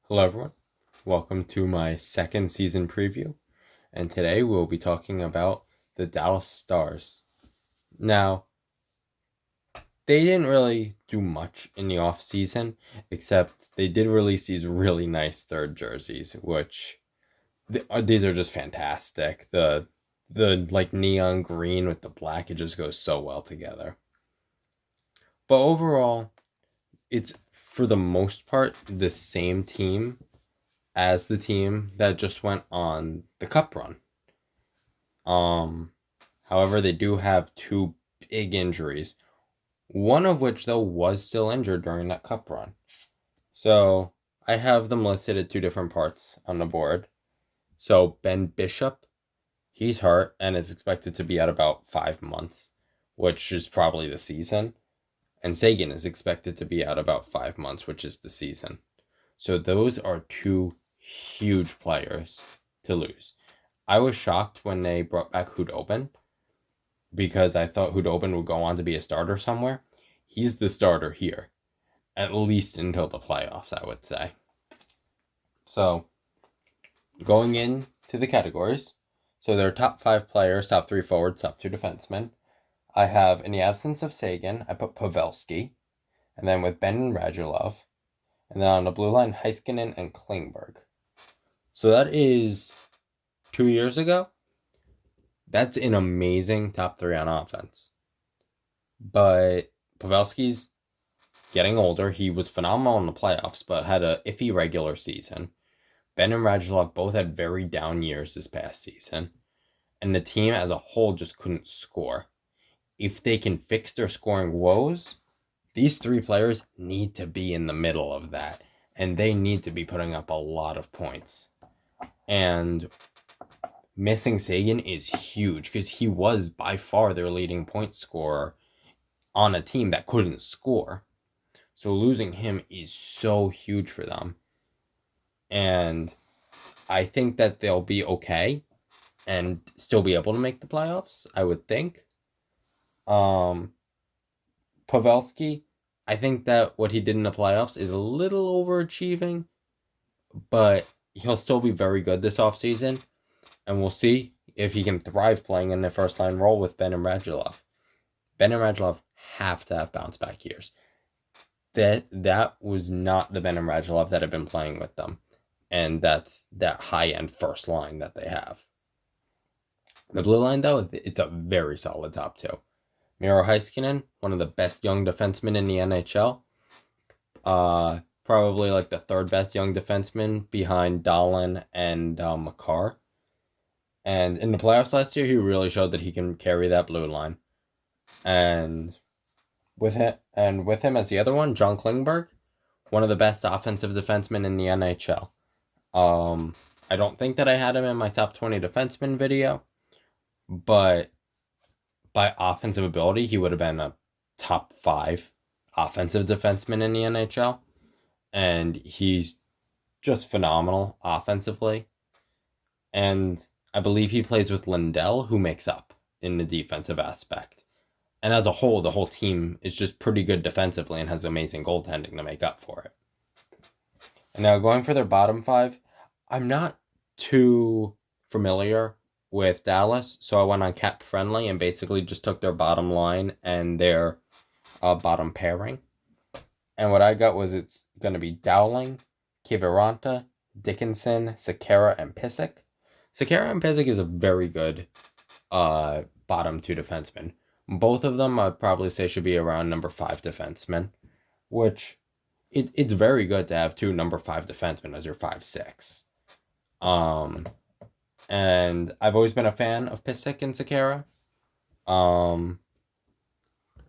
Hello everyone, welcome to my second season preview, and today we'll be talking about the Dallas Stars. Now, they didn't really do much in the off season, except they did release these really nice third jerseys, which these are just fantastic. The like neon green with the black, it just goes so well together. But overall, it's for the most part the same team as the team that just went on the cup run. Um, However, they do have two big injuries. One of which though was still injured during that cup run. So I have them listed at two different parts on the board. So Ben Bishop, he's hurt and is expected to be out about 5 months, which is probably the season. And Sagan is expected to be out about 5 months, which is the season. So those are two huge players to lose. I was shocked when they brought back Hudobin because I thought Hudobin would go on to be a starter somewhere. He's the starter here, at least until the playoffs, I would say. So, going into the categories, so there are top 5 players, top 3 forwards, top 2 defensemen. I have, in the absence of Sagan, I put Pavelski, and then with Ben and Radulov, and then on the blue line, Heiskanen and Klingberg. So that is 2 years ago. That's an amazing top 3 on offense. But Pavelski's getting older. He was phenomenal in the playoffs, but had an iffy regular season. Ben and Radulov both had very down years this past season. And the team as a whole just couldn't score. If they can fix their scoring woes, these 3 players need to be in the middle of that. And they need to be putting up a lot of points. And missing Sagan is huge because he was by far their leading point scorer on a team that couldn't score. So losing him is so huge for them. And I think that they'll be okay and still be able to make the playoffs, I would think. Pavelski, I think that what he did in the playoffs is a little overachieving, but he'll still be very good this offseason. And we'll see if he can thrive playing in the first line role with Ben and Radulov. Ben and Radulov have to have bounce back years. That was not the Ben and Radulov that have been playing with them. And that's that high-end first line that they have. The blue line, though, it's a very solid top 2. Miro Heiskinen, one of the best young defensemen in the NHL. Probably like the 3rd best young defenseman behind Dahlin and Makar. And in the playoffs last year, he really showed that he can carry that blue line. And with him as the other one, John Klingberg, one of the best offensive defensemen in the NHL. I don't think that I had him in my top 20 defensemen video, but by offensive ability, he would have been a top 5 offensive defenseman in the NHL. And he's just phenomenal offensively. And I believe he plays with Lindell, who makes up in the defensive aspect. And as a whole, the whole team is just pretty good defensively and has amazing goaltending to make up for it. And now going for their bottom 5, I'm not too familiar with Dallas, so I went on Cap Friendly and basically just took their bottom line and their bottom pairing. And what I got was it's going to be Dowling, Kiviranta, Dickinson, Sekera, and Pissick. Sekera and Pissick is a very good bottom 2 defenseman. Both of them I'd probably say should be around number 5 defensemen, which it's very good to have 2 number 5 defensemen as your 5-6. And I've always been a fan of Pissick and Sekera.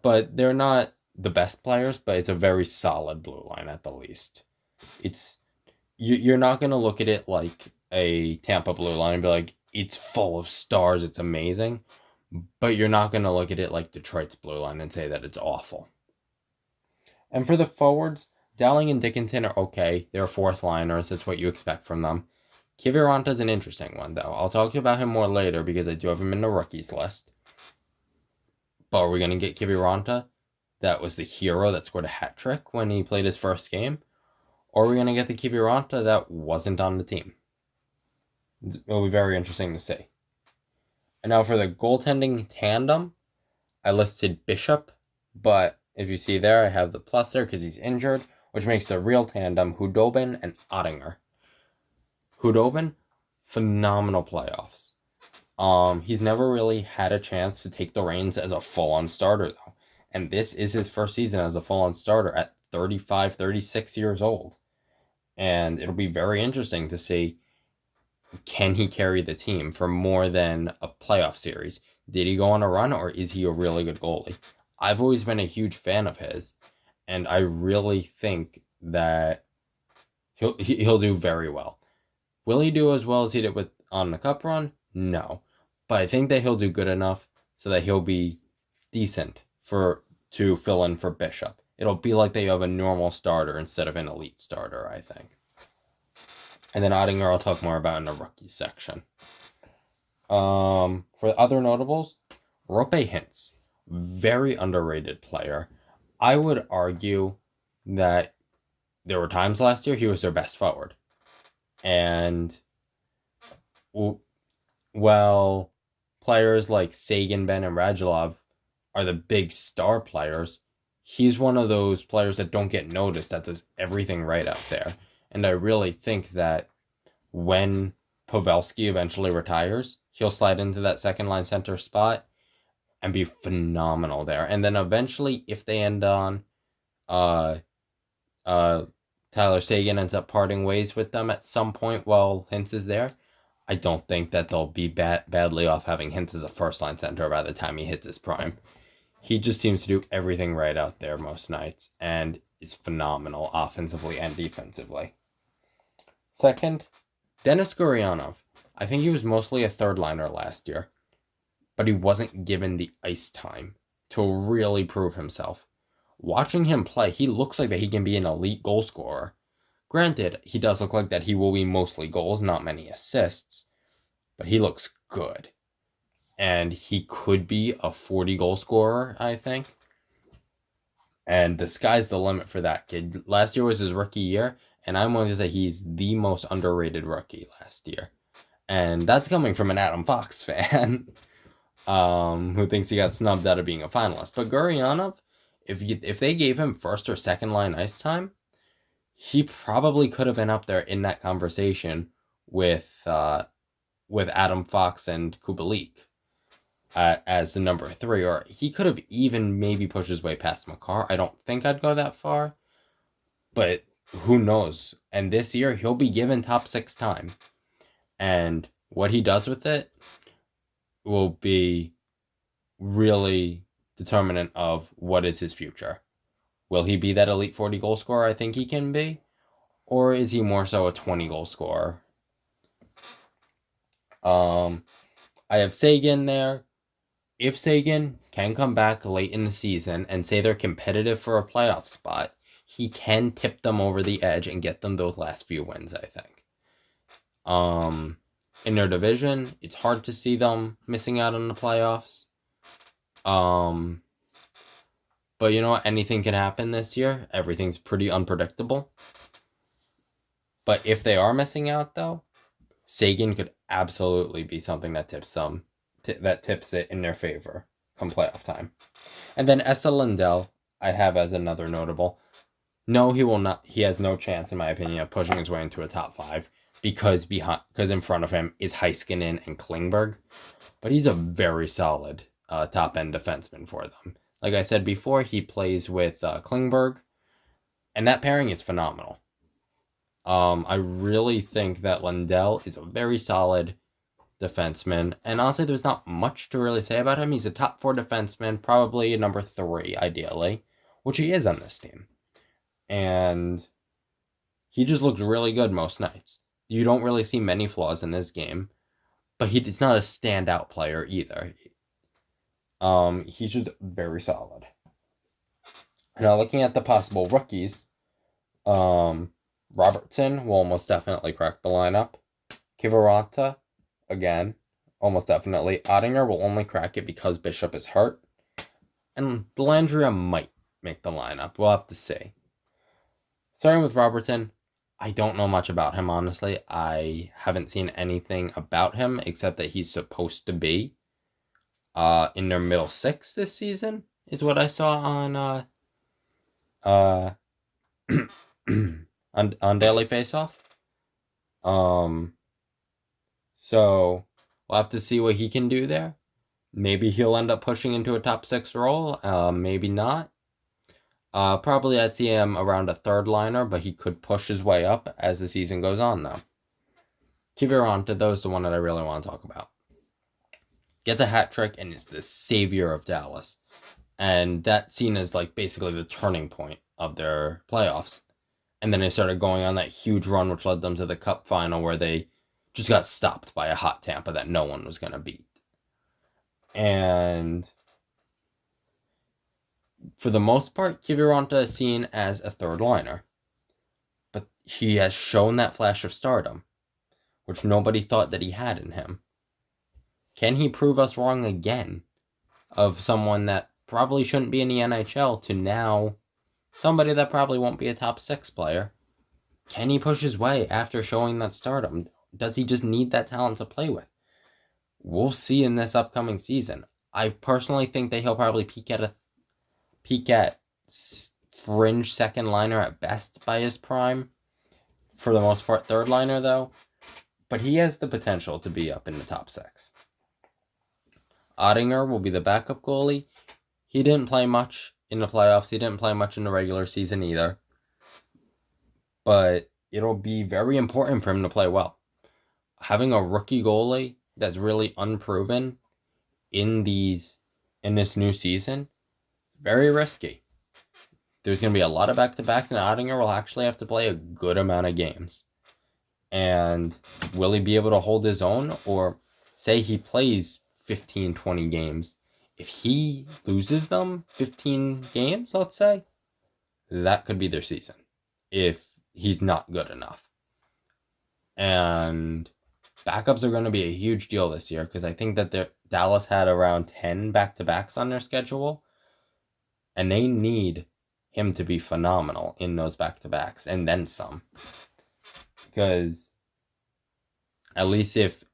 But they're not the best players, but it's a very solid blue line at the least. You're not going to look at it like a Tampa blue line and be like, it's full of stars, it's amazing. But you're not going to look at it like Detroit's blue line and say that it's awful. And for the forwards, Dowling and Dickinson are okay. They're 4th liners. That's what you expect from them. Kiviranta's an interesting one, though. I'll talk about him more later because I do have him in the rookies list. But are we going to get Kiviranta? That was the hero that scored a hat trick when he played his first game? or are we going to get the Kiviranta that wasn't on the team? It'll be very interesting to see. And now for the goaltending tandem, I listed Bishop, but if you see there, I have the plus there because he's injured, which makes the real tandem Hudobin and Ottinger. Hudobin, phenomenal playoffs. He's never really had a chance to take the reins as a full-on starter, though. And this is his first season as a full-on starter at 35, 36 years old. And it'll be very interesting to see, can he carry the team for more than a playoff series? Did he go on a run, or is he a really good goalie? I've always been a huge fan of his, and I really think that he'll do very well. Will he do as well as he did on the Cup run? No. But I think that he'll do good enough so that he'll be decent to fill in for Bishop. It'll be like they have a normal starter instead of an elite starter, I think. And then Ottinger I'll talk more about in the rookie section. For other notables, Rope Hintz, very underrated player. I would argue that there were times last year he was their best forward. And while players like Sagan, Ben, and Radulov are the big star players, he's one of those players that don't get noticed, that does everything right out there. And I really think that when Pavelski eventually retires, he'll slide into that second line center spot and be phenomenal there. And then eventually, if they end on Tyler Sagan ends up parting ways with them at some point while Hintz is there, I don't think that they'll be badly off having Hintz as a first line center by the time he hits his prime. He just seems to do everything right out there most nights and is phenomenal offensively and defensively. Second, Denis Gurianov. I think he was mostly a third liner last year, but he wasn't given the ice time to really prove himself. Watching him play, he looks like that he can be an elite goal scorer. Granted, he does look like that he will be mostly goals, not many assists, but he looks good. And he could be a 40 goal scorer, I think. And the sky's the limit for that kid. Last year was his rookie year, and I'm going to say he's the most underrated rookie last year. And that's coming from an Adam Fox fan who thinks he got snubbed out of being a finalist. But Gurianov, if they gave him first or second line ice time, he probably could have been up there in that conversation with Adam Fox and Kubalik as the number 3, or he could have even maybe pushed his way past Makar. I don't think I'd go that far, but who knows? And this year he'll be given top 6 time, and what he does with it will be really determinant of what is his future. Will he be that elite 40 goal scorer I think he can be? Or is he more so a 20 goal scorer? I have Sagan there. If Sagan can come back late in the season and say they're competitive for a playoff spot, he can tip them over the edge and get them those last few wins, I think. In their division, it's hard to see them missing out on the playoffs. But you know what? Anything can happen this year. Everything's pretty unpredictable. But if they are missing out, though, Sagan could absolutely be something that tips it in their favor come playoff time. And then Essa Lindell, I have as another notable. No, he will not. He has no chance, in my opinion, of pushing his way into a top 5 because in front of him is Heiskanen and Klingberg. But he's a very solid top end defenseman for them. Like I said before, he plays with Klingberg, and that pairing is phenomenal. I really think that Lindell is a very solid defenseman, and honestly, there's not much to really say about him. He's a top 4 defenseman, probably a number 3, ideally, which he is on this team. And he just looks really good most nights. You don't really see many flaws in his game, but he's not a standout player either. He's just very solid. Now, looking at the possible rookies, Robertson will almost definitely crack the lineup. Kiviranta, again, almost definitely. Ottinger will only crack it because Bishop is hurt. And Dellandrea might make the lineup. We'll have to see. Starting with Robertson, I don't know much about him, honestly. I haven't seen anything about him except that he's supposed to be in their middle six this season, is what I saw on uh on Daily Faceoff. Um, so we'll have to see what he can do there. Maybe he'll end up pushing into a top six role. Maybe not. Probably I'd see him around a third liner, but he could push his way up as the season goes on, though. Kiviranta, is the one that I really want to talk about. Gets a hat trick and is the savior of Dallas. And that seen as like basically the turning point of their playoffs. And then they started going on that huge run, which led them to the Cup final, where they just got stopped by a hot Tampa that no one was going to beat. And for the most part, Kiviranta is seen as a third liner. But he has shown that flash of stardom, which nobody thought that he had in him. Can he prove us wrong again? Of someone that probably shouldn't be in the NHL to now somebody that probably won't be a top six player. Can he push his way after showing that stardom? Does he just need that talent to play with? We'll see in this upcoming season. I personally think that he'll probably peak at fringe second liner at best by his prime. For the most part, third liner though. But he has the potential to be up in the top six. Ottinger will be the backup goalie. He didn't play much in the playoffs. He didn't play much in the regular season either. But it'll be very important for him to play well. Having a rookie goalie that's really unproven in this new season, very risky. There's going to be a lot of back-to-backs, and Ottinger will actually have to play a good amount of games. And will he be able to hold his own? Or say he plays 15, 20 games. If he loses them 15 games, let's say, that could be their season. If he's not good enough. And backups are going to be a huge deal this year because I think that Dallas had around 10 back-to-backs on their schedule. And they need him to be phenomenal in those back-to-backs and then some. Because at least if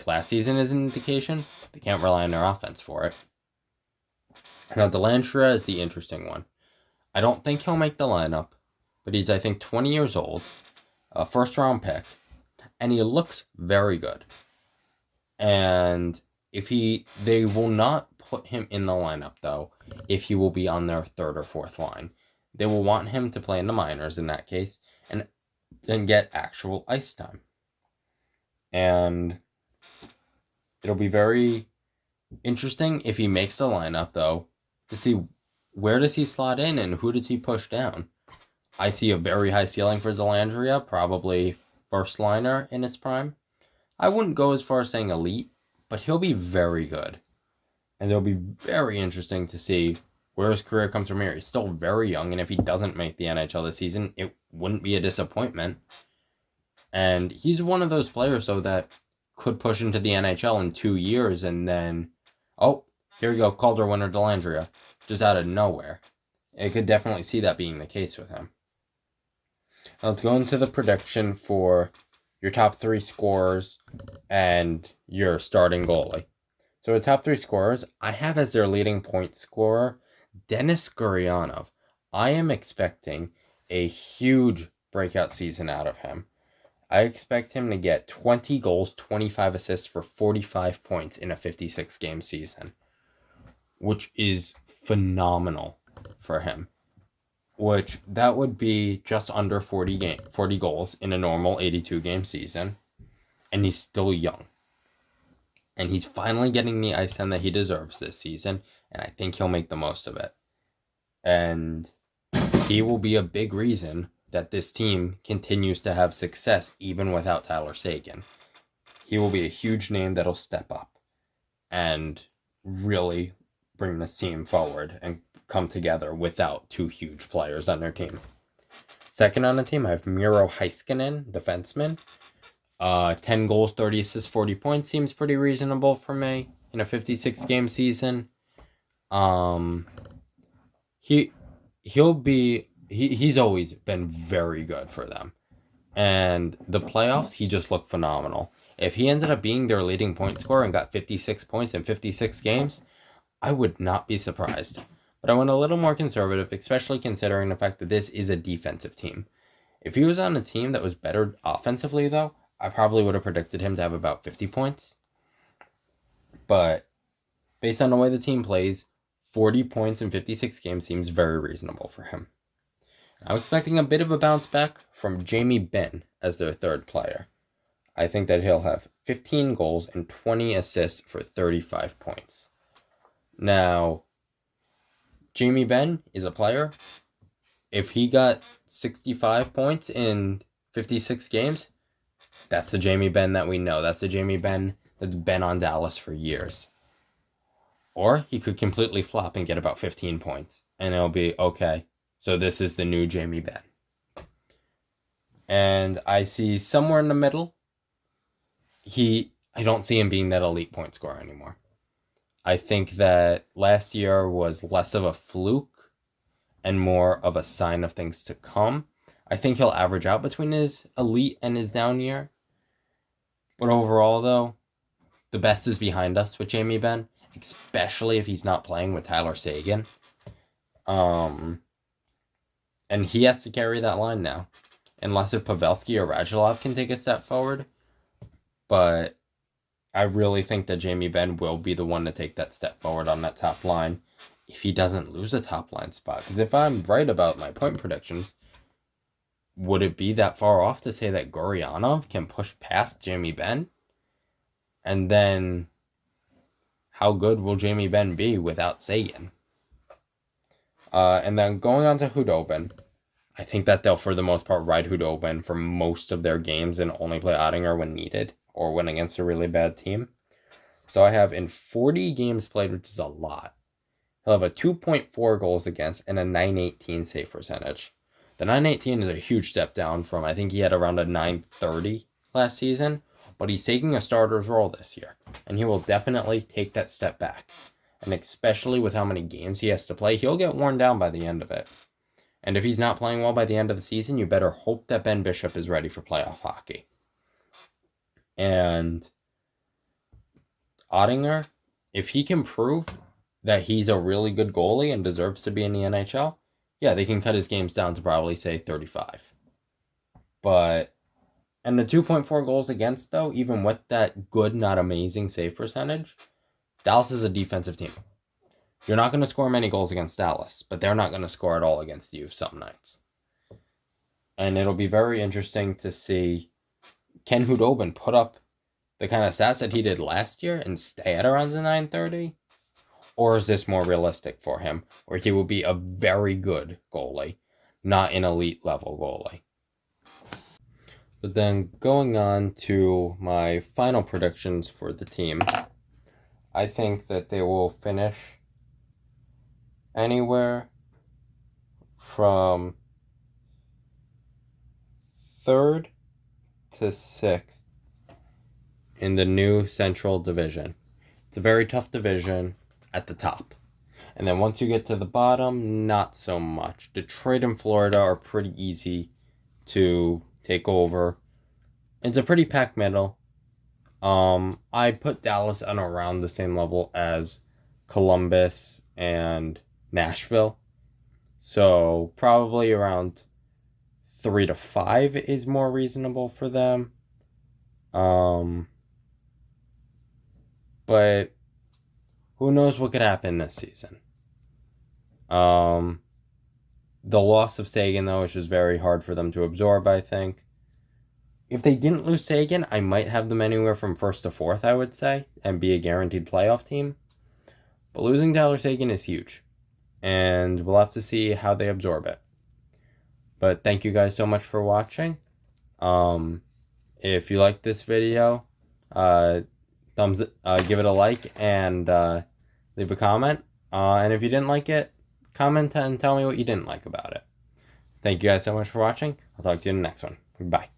last season is an indication, they can't rely on their offense for it. Now, Lantera is the interesting one. I don't think he'll make the lineup, but he's, I think, 20 years old, a first-round pick, and he looks very good. And they will not put him in the lineup, though, if he will be on their third or fourth line. They will want him to play in the minors in that case, and then get actual ice time. And it'll be very interesting if he makes the lineup, though, to see where does he slot in and who does he push down. I see a very high ceiling for Dellandrea, probably first liner in his prime. I wouldn't go as far as saying elite, but he'll be very good. And it'll be very interesting to see where his career comes from here. He's still very young, and if he doesn't make the NHL this season, it wouldn't be a disappointment. And he's one of those players, though, that could push into the NHL in 2 years, and then, oh, here we go, Calder winner Dellandrea, just out of nowhere. I could definitely see that being the case with him. Now let's go into the prediction for your top 3 scorers and your starting goalie. So the top 3 scorers, I have as their leading point scorer, Denis Gurianov. I am expecting a huge breakout season out of him. I expect him to get 20 goals, 25 assists for 45 points in a 56-game season, which is phenomenal for him. Which that would be just under 40 goals in a normal 82-game season, and he's still young. And he's finally getting the ice time that he deserves this season, and I think he'll make the most of it. And he will be a big reason that this team continues to have success even without Tyler Seguin. He will be a huge name that'll step up and really bring this team forward and come together without 2 huge players on their team. Second on the team, I have Miro Heiskin, defenseman. 10 goals, 30 assists, 40 points seems pretty reasonable for me in a 56-game season. He's always been very good for them. And the playoffs, he just looked phenomenal. If he ended up being their leading point scorer and got 56 points in 56 games, I would not be surprised. But I went a little more conservative, especially considering the fact that this is a defensive team. If he was on a team that was better offensively, though, I probably would have predicted him to have about 50 points. But based on the way the team plays, 40 points in 56 games seems very reasonable for him. I'm expecting a bit of a bounce back from Jamie Benn as their third player. I think that he'll have 15 goals and 20 assists for 35 points. Now, Jamie Benn is a player. If he got 65 points in 56 games, that's the Jamie Benn that we know. That's the Jamie Benn that's been on Dallas for years. Or he could completely flop and get about 15 points. And it'll be, okay, so this is the new Jamie Benn. And I see somewhere in the middle, I don't see him being that elite point scorer anymore. I think that last year was less of a fluke and more of a sign of things to come. I think he'll average out between his elite and his down year. But overall, though, the best is behind us with Jamie Benn, especially if he's not playing with Tyler Seguin. And he has to carry that line now, unless if Pavelski or Radulov can take a step forward. But I really think that Jamie Benn will be the one to take that step forward on that top line if he doesn't lose a top line spot. Because if I'm right about my point predictions, would it be that far off to say that Gurianov can push past Jamie Benn? And then how good will Jamie Benn be without Seguin? And then going on to Hudobin, I think that they'll, for the most part, ride Hudobin for most of their games and only play Ottinger when needed or when against a really bad team. So I have in 40 games played, which is a lot, he'll have a 2.4 goals against and a 918 save percentage. The 918 is a huge step down from, I think he had around a 930 last season, but he's taking a starter's role this year, and he will definitely take that step back. And especially with how many games he has to play, he'll get worn down by the end of it. And if he's not playing well by the end of the season, you better hope that Ben Bishop is ready for playoff hockey. And Ottinger, if he can prove that he's a really good goalie and deserves to be in the NHL, yeah, they can cut his games down to probably, say, 35. And the 2.4 goals against, though, even with that good, not amazing save percentage, Dallas is a defensive team. You're not going to score many goals against Dallas, but they're not going to score at all against you some nights. And it'll be very interesting to see, can Hudobin put up the kind of stats that he did last year and stay at around the 930? Or is this more realistic for him, where he will be a very good goalie, not an elite level goalie? But then going on to my final predictions for the team, I think that they will finish anywhere from 3rd to 6th in the new Central Division. It's a very tough division at the top. And then once you get to the bottom, not so much. Detroit and Florida are pretty easy to take over. It's a pretty packed middle. I'd put Dallas on around the same level as Columbus and Nashville. So probably around 3 to 5 is more reasonable for them. But who knows what could happen this season. The loss of Seguin, though, is just very hard for them to absorb, I think. If they didn't lose Seguin, I might have them anywhere from 1st to 4th, I would say, and be a guaranteed playoff team. But losing Tyler Seguin is huge, and we'll have to see how they absorb it. But thank you guys so much for watching. If you like this video, give it a like and leave a comment. And if you didn't like it, comment and tell me what you didn't like about it. Thank you guys so much for watching. I'll talk to you in the next one. Bye.